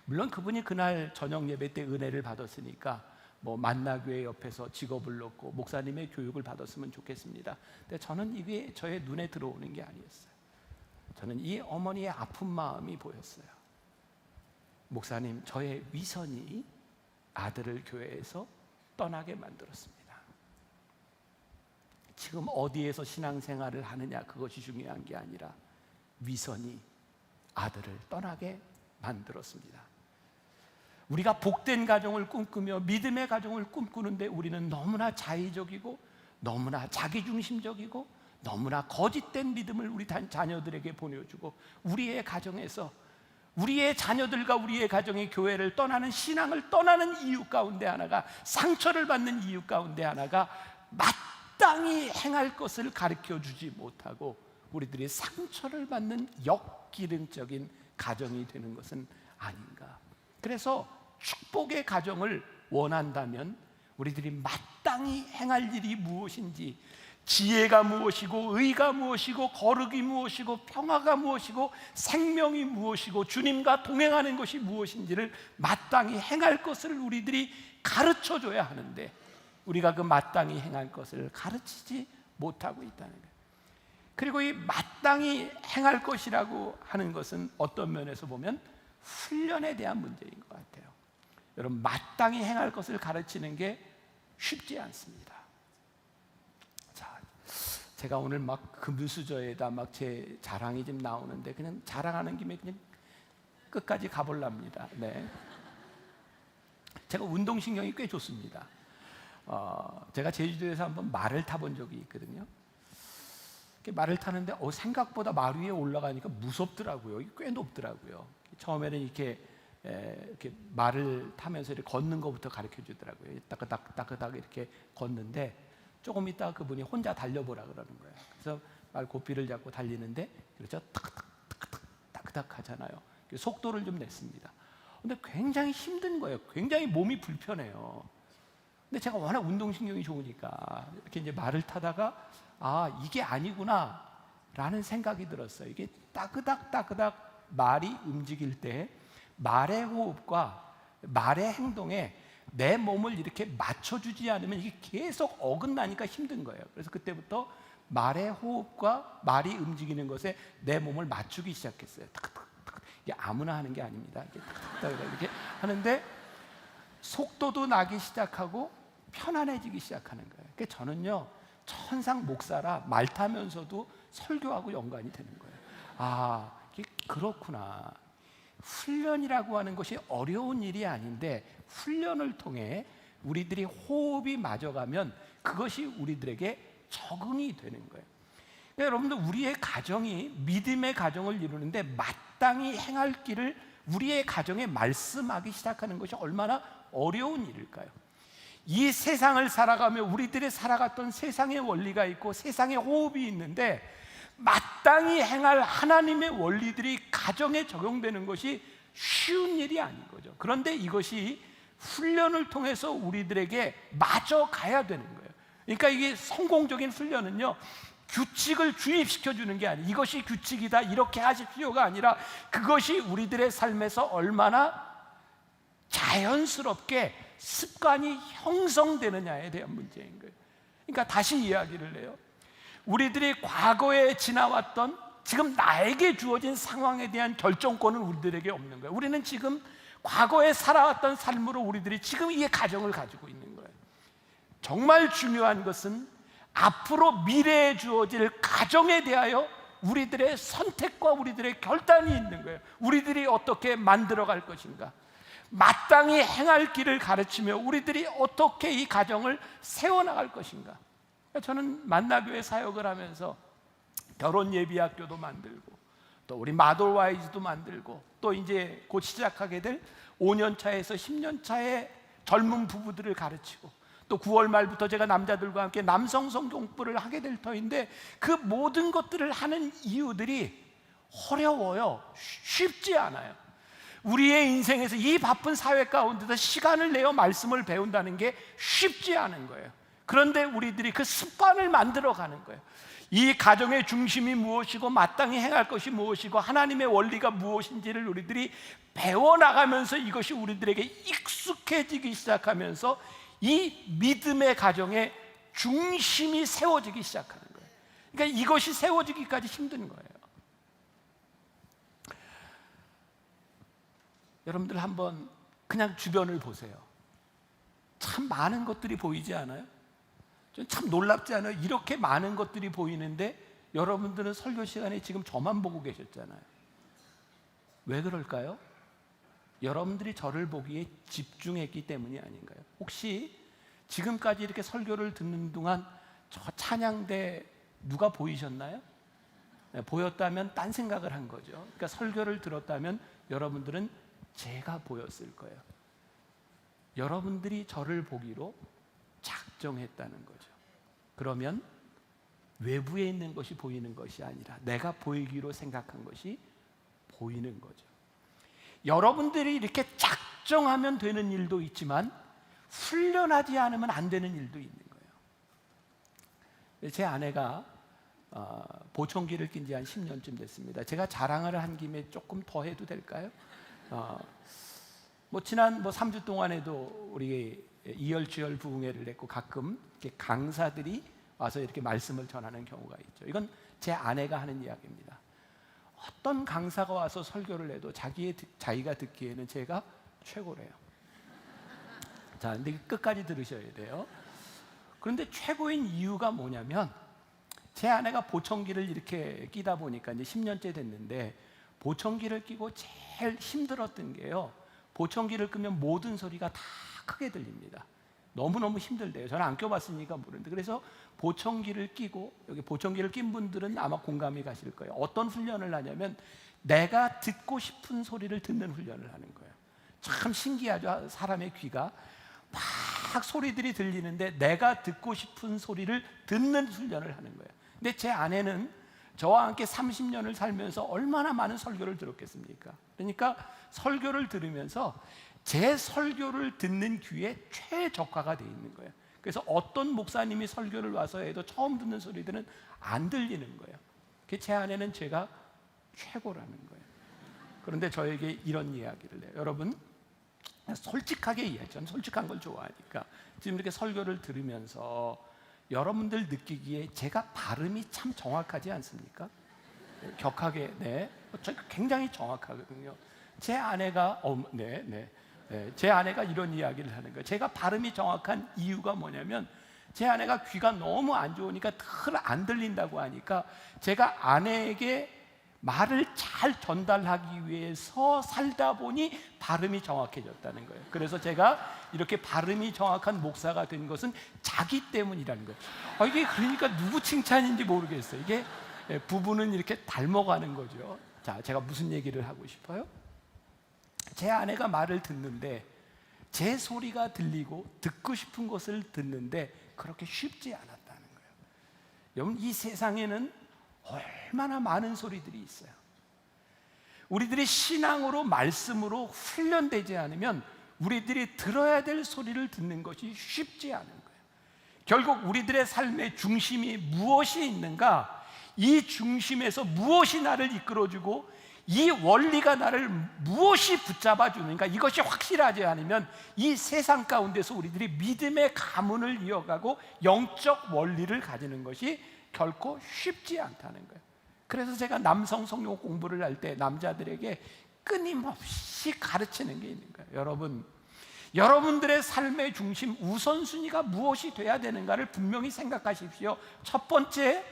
물론 그분이 그날 저녁 예배 때 은혜를 받았으니까 만나교회 옆에서 직업을 놓고 목사님의 교육을 받았으면 좋겠습니다. 근데 저는 이게 저의 눈에 들어오는 게 아니었어요. 저는 이 어머니의 아픈 마음이 보였어요. 목사님, 저의 위선이 아들을 교회에서 떠나게 만들었습니다. 지금 어디에서 신앙생활을 하느냐, 그것이 중요한 게 아니라 위선이 아들을 떠나게 만들었습니다. 우리가 복된 가정을 꿈꾸며 믿음의 가정을 꿈꾸는데 우리는 너무나 자의적이고 너무나 자기중심적이고 너무나 거짓된 믿음을 우리 자녀들에게 보내주고, 우리의 가정에서 우리의 자녀들과 우리의 가정이 교회를 떠나는, 신앙을 떠나는 이유 가운데 하나가, 상처를 받는 이유 가운데 하나가 마땅히 행할 것을 가르쳐 주지 못하고 우리들이 상처를 받는 역기능적인 가정이 되는 것은 아닌가. 그래서 축복의 가정을 원한다면 우리들이 마땅히 행할 일이 무엇인지, 지혜가 무엇이고 의가 무엇이고 거룩이 무엇이고 평화가 무엇이고 생명이 무엇이고 주님과 동행하는 것이 무엇인지를 마땅히 행할 것을 우리들이 가르쳐 줘야 하는데, 우리가 그 마땅히 행할 것을 가르치지 못하고 있다는 거예요. 그리고 이 마땅히 행할 것이라고 하는 것은 어떤 면에서 보면 훈련에 대한 문제인 것 같아요. 여러분, 마땅히 행할 것을 가르치는 게 쉽지 않습니다. 자, 제가 오늘 막 금수저에다 막 제 자랑이 좀 나오는데, 그냥 자랑하는 김에 그냥 끝까지 가볼랍니다. 네. 제가 운동신경이 꽤 좋습니다. 제가 제주도에서 한번 말을 타본 적이 있거든요. 말을 타는데 생각보다 말 위에 올라가니까 무섭더라고요. 꽤 높더라고요. 처음에는 이렇게 말을 타면서 이렇게 걷는 것부터 가르쳐 주더라고요. 따그닥 이렇게 걷는데, 조금 있다가 그분이 혼자 달려보라 그러는 거예요. 그래서 말 고삐를 잡고 달리는데, 그렇죠? 따그닥 하잖아요. 속도를 좀 냈습니다. 근데 굉장히 힘든 거예요. 굉장히 몸이 불편해요. 근데 제가 워낙 운동신경이 좋으니까 이렇게 이제 말을 타다가 이게 아니구나 라는 생각이 들었어요. 이게 따그닥 말이 움직일 때 말의 호흡과 말의 행동에 내 몸을 이렇게 맞춰주지 않으면 이게 계속 어긋나니까 힘든 거예요. 그래서 그때부터 말의 호흡과 말이 움직이는 것에 내 몸을 맞추기 시작했어요. 이게 아무나 하는 게 아닙니다. 이렇게 하는데 속도도 나기 시작하고 편안해지기 시작하는 거예요. 그러니까 저는요, 천상 목사라 말 타면서도 설교하고 연관이 되는 거예요. 이게 그렇구나. 훈련이라고 하는 것이 어려운 일이 아닌데, 훈련을 통해 우리들이 호흡이 맞아가면 그것이 우리들에게 적응이 되는 거예요. 그러니까 여러분들, 우리의 가정이 믿음의 가정을 이루는데 마땅히 행할 길을 우리의 가정에 말씀하기 시작하는 것이 얼마나 어려운 일일까요? 이 세상을 살아가며 우리들이 살아갔던 세상의 원리가 있고 세상의 호흡이 있는데, 마땅히 행할 하나님의 원리들이 가정에 적용되는 것이 쉬운 일이 아닌 거죠. 그런데 이것이 훈련을 통해서 우리들에게 마저 가야 되는 거예요. 그러니까 이게 성공적인 훈련은요, 규칙을 주입시켜 주는 게 아니에요. 이것이 규칙이다, 이렇게 하십시오가 아니라 그것이 우리들의 삶에서 얼마나 자연스럽게 습관이 형성되느냐에 대한 문제인 거예요. 그러니까 다시 이야기를 해요. 우리들이 과거에 지나왔던, 지금 나에게 주어진 상황에 대한 결정권은 우리들에게 없는 거예요. 우리는 지금 과거에 살아왔던 삶으로 우리들이 지금 이 가정을 가지고 있는 거예요. 정말 중요한 것은 앞으로 미래에 주어질 가정에 대하여 우리들의 선택과 우리들의 결단이 있는 거예요. 우리들이 어떻게 만들어갈 것인가, 마땅히 행할 길을 가르치며 우리들이 어떻게 이 가정을 세워나갈 것인가. 저는 만나교회 사역을 하면서 결혼 예비학교도 만들고, 또 우리 마돌와이즈도 만들고, 또 이제 곧 시작하게 될 5년 차에서 10년 차의 젊은 부부들을 가르치고, 또 9월 말부터 제가 남자들과 함께 남성 성경부를 하게 될 터인데, 그 모든 것들을 하는 이유들이 어려워요. 쉽지 않아요. 우리의 인생에서 이 바쁜 사회 가운데서 시간을 내어 말씀을 배운다는 게 쉽지 않은 거예요. 그런데 우리들이 그 습관을 만들어가는 거예요. 이 가정의 중심이 무엇이고 마땅히 행할 것이 무엇이고 하나님의 원리가 무엇인지를 우리들이 배워나가면서 이것이 우리들에게 익숙해지기 시작하면서 이 믿음의 가정의 중심이 세워지기 시작하는 거예요. 그러니까 이것이 세워지기까지 힘든 거예요. 여러분들 한번 그냥 주변을 보세요. 참 많은 것들이 보이지 않아요? 참 놀랍지 않아요? 이렇게 많은 것들이 보이는데 여러분들은 설교 시간에 지금 저만 보고 계셨잖아요. 왜 그럴까요? 여러분들이 저를 보기에 집중했기 때문이 아닌가요? 혹시 지금까지 이렇게 설교를 듣는 동안 저 찬양대 누가 보이셨나요? 네, 보였다면 딴 생각을 한 거죠. 그러니까 설교를 들었다면 여러분들은 제가 보였을 거예요. 여러분들이 저를 보기로 작정했다는 거죠. 그러면 외부에 있는 것이 보이는 것이 아니라 내가 보이기로 생각한 것이 보이는 거죠. 여러분들이 이렇게 작정하면 되는 일도 있지만 훈련하지 않으면 안 되는 일도 있는 거예요. 제 아내가 보청기를 낀 지 한 10년쯤 됐습니다. 제가 자랑을 한 김에 조금 더 해도 될까요? 지난 3주 동안에도 우리 이열치열 부흥회를 했고 가끔 이렇게 강사들이 와서 이렇게 말씀을 전하는 경우가 있죠. 이건 제 아내가 하는 이야기입니다. 어떤 강사가 와서 설교를 해도 자기가 듣기에는 제가 최고래요. 자, 근데 끝까지 들으셔야 돼요. 그런데 최고인 이유가 뭐냐면 제 아내가 보청기를 이렇게 끼다 보니까 이제 10년째 됐는데 보청기를 끼고 제일 힘들었던 게요. 보청기를 끄면 모든 소리가 다 크게 들립니다. 너무너무 힘들대요. 저는 안 껴봤으니까 모르는데 그래서 보청기를 끼고 여기 보청기를 낀 분들은 아마 공감이 가실 거예요. 어떤 훈련을 하냐면 내가 듣고 싶은 소리를 듣는 훈련을 하는 거예요. 참 신기하죠. 사람의 귀가 막 소리들이 들리는데 내가 듣고 싶은 소리를 듣는 훈련을 하는 거예요. 근데 제 아내는 저와 함께 30년을 살면서 얼마나 많은 설교를 들었겠습니까? 그러니까 설교를 들으면서 제 설교를 듣는 귀에 최적화가 되어 있는 거예요. 그래서 어떤 목사님이 설교를 와서 해도 처음 듣는 소리들은 안 들리는 거예요. 제 아내는 제가 최고라는 거예요. 그런데 저에게 이런 이야기를 해요. 여러분, 솔직하게 이해해요. 저는 솔직한 걸 좋아하니까. 지금 이렇게 설교를 들으면서 여러분들 느끼기에 제가 발음이 참 정확하지 않습니까? 격하게, 네, 굉장히 정확하거든요. 제 아내가 제 아내가 이런 이야기를 하는 거예요. 제가 발음이 정확한 이유가 뭐냐면 제 아내가 귀가 너무 안 좋으니까 덜 안 들린다고 하니까 제가 아내에게 말을 잘 전달하기 위해서 살다 보니 발음이 정확해졌다는 거예요. 그래서 제가 이렇게 발음이 정확한 목사가 된 것은 자기 때문이라는 거예요. 이게 그러니까 누구 칭찬인지 모르겠어요. 이게 부부는 이렇게 닮아가는 거죠. 자, 제가 무슨 얘기를 하고 싶어요? 제 아내가 말을 듣는데 제 소리가 들리고 듣고 싶은 것을 듣는데 그렇게 쉽지 않았다는 거예요. 여러분, 이 세상에는 얼마나 많은 소리들이 있어요. 우리들이 신앙으로 말씀으로 훈련되지 않으면 우리들이 들어야 될 소리를 듣는 것이 쉽지 않은 거예요. 결국 우리들의 삶의 중심이 무엇이 있는가, 이 중심에서 무엇이 나를 이끌어주고 이 원리가 나를 무엇이 붙잡아 주는가, 이것이 확실하지 않으면 이 세상 가운데서 우리들이 믿음의 가문을 이어가고 영적 원리를 가지는 것이 결코 쉽지 않다는 거예요. 그래서 제가 남성 성경 공부를 할 때 남자들에게 끊임없이 가르치는 게 있는 거예요. 여러분, 여러분들의 삶의 중심 우선순위가 무엇이 돼야 되는가를 분명히 생각하십시오. 첫 번째,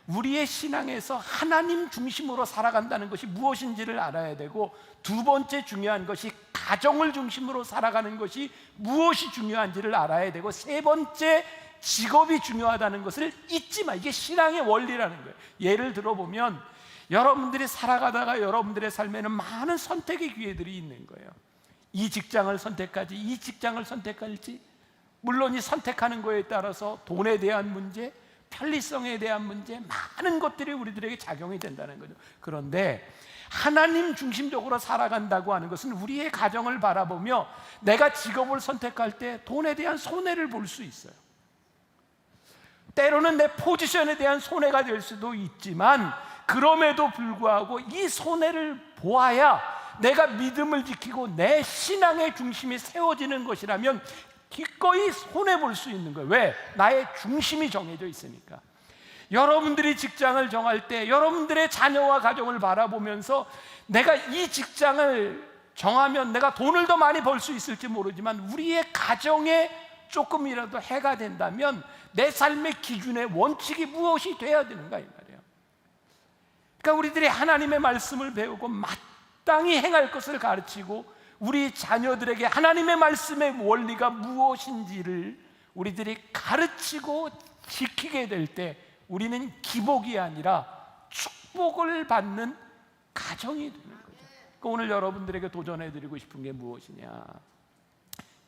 우리의 신앙에서 하나님 중심으로 살아간다는 것이 무엇인지를 알아야 되고, 두 번째 중요한 것이 가정을 중심으로 살아가는 것이 무엇이 중요한지를 알아야 되고, 세 번째 직업이 중요하다는 것을 잊지 마. 이게 신앙의 원리라는 거예요. 예를 들어보면 여러분들이 살아가다가 여러분들의 삶에는 많은 선택의 기회들이 있는 거예요. 이 직장을 선택할지 이 직장을 선택할지, 물론 이 선택하는 거에 따라서 돈에 대한 문제, 편리성에 대한 문제, 많은 것들이 우리들에게 작용이 된다는 거죠. 그런데 하나님 중심적으로 살아간다고 하는 것은 우리의 가정을 바라보며 내가 직업을 선택할 때 돈에 대한 손해를 볼 수 있어요. 때로는 내 포지션에 대한 손해가 될 수도 있지만 그럼에도 불구하고 이 손해를 보아야 내가 믿음을 지키고 내 신앙의 중심이 세워지는 것이라면 기꺼이 손해볼 수 있는 거예요. 왜? 나의 중심이 정해져 있으니까. 여러분들이 직장을 정할 때 여러분들의 자녀와 가정을 바라보면서 내가 이 직장을 정하면 내가 돈을 더 많이 벌 수 있을지 모르지만 우리의 가정에 조금이라도 해가 된다면 내 삶의 기준의 원칙이 무엇이 돼야 되는가, 이 말이에요. 그러니까 우리들이 하나님의 말씀을 배우고 마땅히 행할 것을 가르치고 우리 자녀들에게 하나님의 말씀의 원리가 무엇인지를 우리들이 가르치고 지키게 될 때 우리는 기복이 아니라 축복을 받는 가정이 되는 거죠. 그러니까 오늘 여러분들에게 도전해드리고 싶은 게 무엇이냐?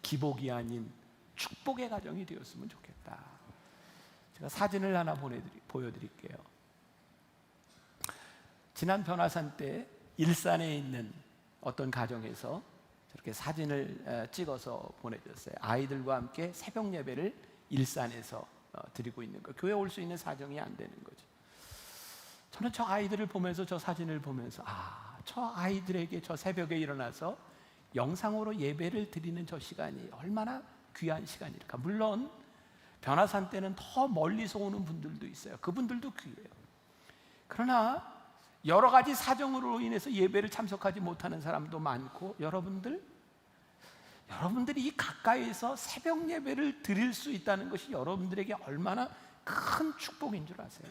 기복이 아닌 축복의 가정이 되었으면 좋겠다. 제가 사진을 하나 보여드릴게요. 지난 변화산 때 일산에 있는 어떤 가정에서 저렇게 사진을 찍어서 보내줬어요. 아이들과 함께 새벽 예배를 일산에서 드리고 있는 거. 교회 올 수 있는 사정이 안 되는 거죠. 저는 저 아이들을 보면서, 저 사진을 보면서, 저 아이들에게 저 새벽에 일어나서 영상으로 예배를 드리는 저 시간이 얼마나 귀한 시간일까. 물론 변화산 때는 더 멀리서 오는 분들도 있어요. 그분들도 귀해요. 그러나 여러 가지 사정으로 인해서 예배를 참석하지 못하는 사람도 많고, 여러분들이 이 가까이에서 새벽 예배를 드릴 수 있다는 것이 여러분들에게 얼마나 큰 축복인 줄 아세요?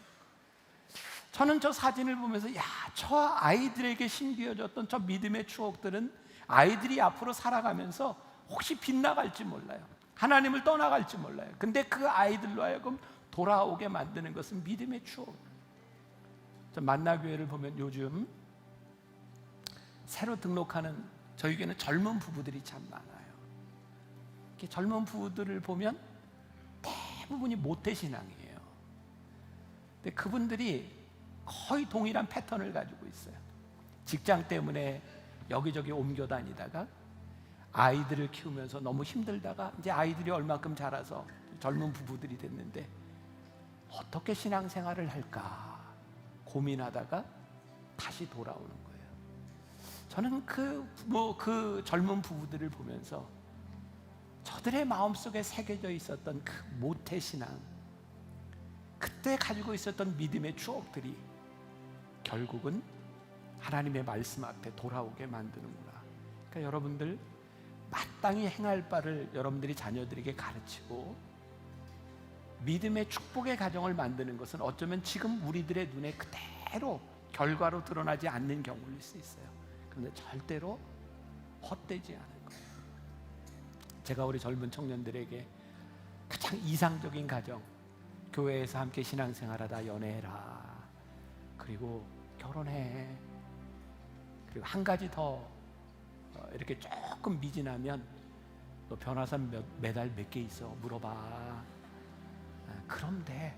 저는 저 사진을 보면서 저 아이들에게 심겨졌던 저 믿음의 추억들은 아이들이 앞으로 살아가면서 혹시 빗나갈지 몰라요. 하나님을 떠나갈지 몰라요. 근데 그 아이들로 하여금 돌아오게 만드는 것은 믿음의 추억. 저 만나교회를 보면 요즘 새로 등록하는 저희 교회는 젊은 부부들이 참 많아요. 이렇게 젊은 부부들을 보면 대부분이 모태신앙이에요. 근데 그분들이 거의 동일한 패턴을 가지고 있어요. 직장 때문에 여기저기 옮겨 다니다가 아이들을 키우면서 너무 힘들다가 이제 아이들이 얼마큼 자라서 젊은 부부들이 됐는데 어떻게 신앙생활을 할까 고민하다가 다시 돌아오는 거예요. 저는 그 젊은 부부들을 보면서 저들의 마음속에 새겨져 있었던 그 모태신앙, 그때 가지고 있었던 믿음의 추억들이 결국은 하나님의 말씀 앞에 돌아오게 만드는구나. 그러니까 여러분들 마땅히 행할 바를 여러분들이 자녀들에게 가르치고 믿음의 축복의 가정을 만드는 것은 어쩌면 지금 우리들의 눈에 그대로 결과로 드러나지 않는 경우일 수 있어요. 그런데 절대로 헛되지 않은 거예요. 제가 우리 젊은 청년들에게 가장 이상적인 가정, 교회에서 함께 신앙생활하다 연애해라, 그리고 결혼해, 그리고 한 가지 더 이렇게 조금 미진하면 너 변화산 매달 몇 개 있어 물어봐. 그럼 돼.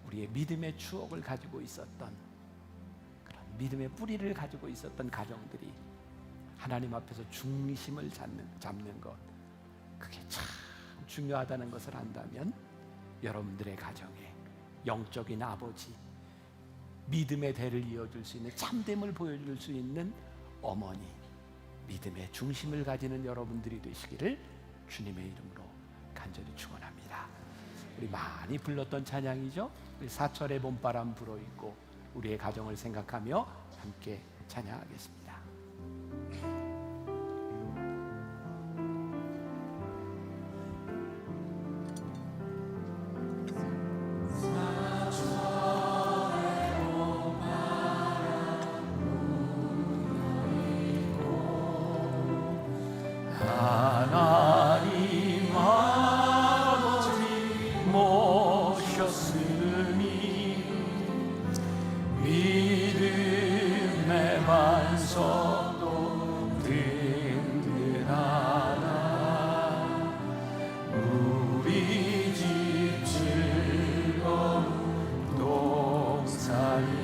우리의 믿음의 추억을 가지고 있었던 그런 믿음의 뿌리를 가지고 있었던 가정들이 하나님 앞에서 중심을 잡는 것, 그게 참 중요하다는 것을 안다면 여러분들의 가정에 영적인 아버지, 믿음의 대를 이어줄 수 있는, 참됨을 보여줄 수 있는 어머니, 믿음의 중심을 가지는 여러분들이 되시기를 주님의 이름으로 간절히 축원합니다. 우리 많이 불렀던 찬양이죠. 우리 사철의 봄바람 불어있고 우리의 가정을 생각하며 함께 찬양하겠습니다.
하나님 아버지 모셨으니 믿음의 반석도 든든하다. 우리 집 즐거운 동산이라.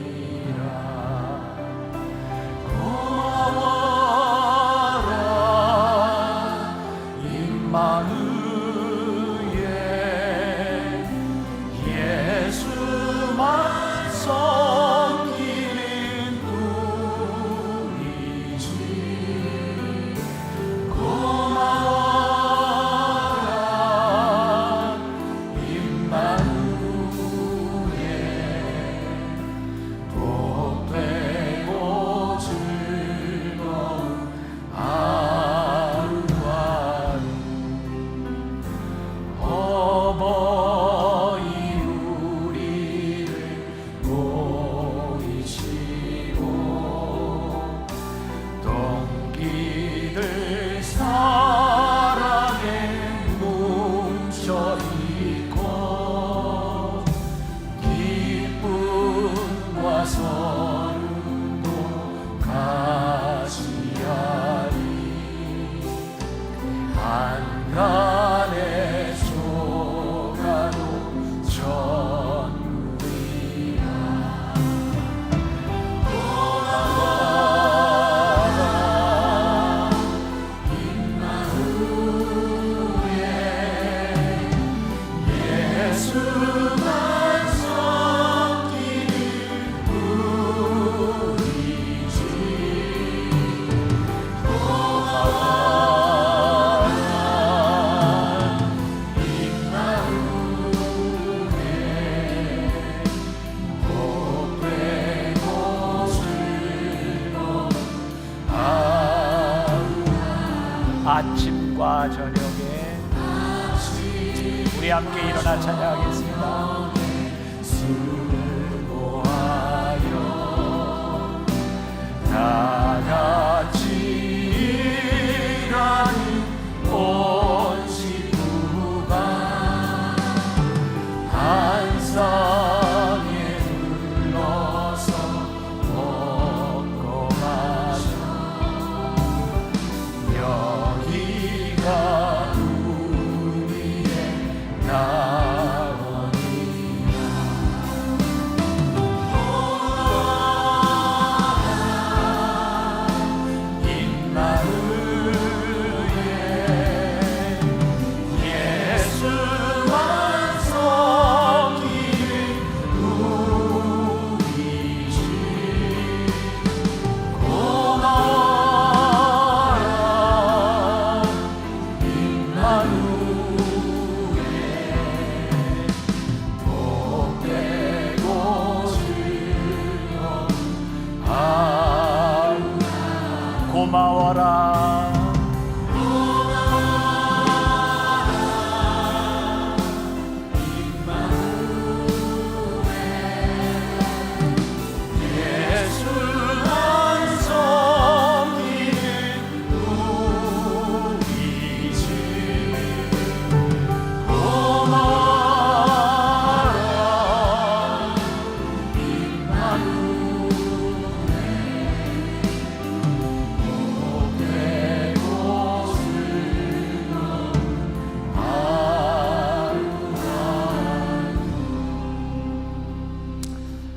예수만 섬기는 우리
아침과 저녁에 우리 함께 일어나 찬양하겠습니다.
수고하여 다 같이 일하는 온 식구가 한 상에 둘러서 먹고 마셔 여기가 우리의 나원이야. 임마누엘 예수만 섬기는 우리 주 고마워라. 임마누엘 복되고 즐거운 하루
고마워라.
예수만 섬기는 우리 주 고마워라.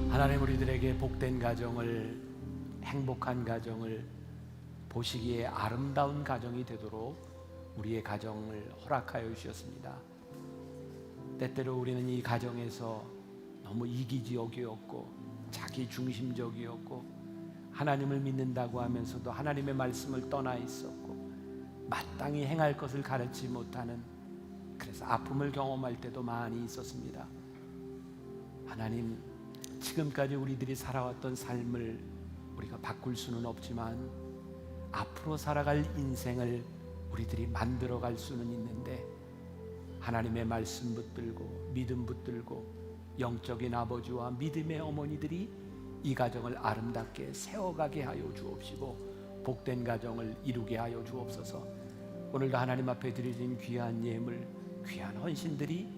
하나님 우리들에게 복된 가정을, 행복한 가정을 보시기에 아름다운 가정이 되도록 우리의 가정을 허락하여 주셨습니다. 때때로 우리는 이 가정에서 너무 이기적이었고 자기 중심적이었고 하나님을 믿는다고 하면서도 하나님의 말씀을 떠나 있었고 마땅히 행할 것을 가르치지 못하는, 그래서 아픔을 경험할 때도 많이 있었습니다. 하나님, 지금까지 우리들이 살아왔던 삶을 우리가 바꿀 수는 없지만 앞으로 살아갈 인생을 우리들이 만들어갈 수는 있는데, 하나님의 말씀 붙들고 믿음 붙들고 영적인 아버지와 믿음의 어머니들이 이 가정을 아름답게 세워가게 하여 주옵시고 복된 가정을 이루게 하여 주옵소서. 오늘도 하나님 앞에 드려진 귀한 예물, 귀한 헌신들이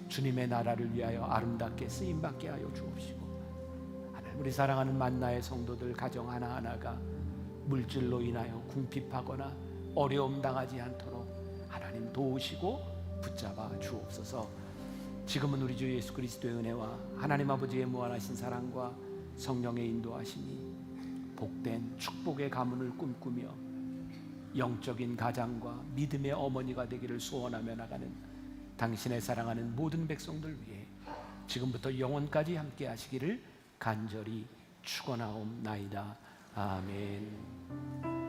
주님의 나라를 위하여 아름답게 쓰임받게 하여 주옵시고, 하나님 우리 사랑하는 만나의 성도들 가정 하나하나가 물질로 인하여 궁핍하거나 어려움 당하지 않도록 하나님 도우시고 붙잡아 주옵소서. 지금은 우리 주 예수 그리스도의 은혜와 하나님 아버지의 무한하신 사랑과 성령의 인도하심이 복된 축복의 가문을 꿈꾸며 영적인 가장과 믿음의 어머니가 되기를 소원하며 나가는 당신의 사랑하는 모든 백성들 위해 지금부터 영원까지 함께 하시기를 간절히 축원하옵나이다. 아멘.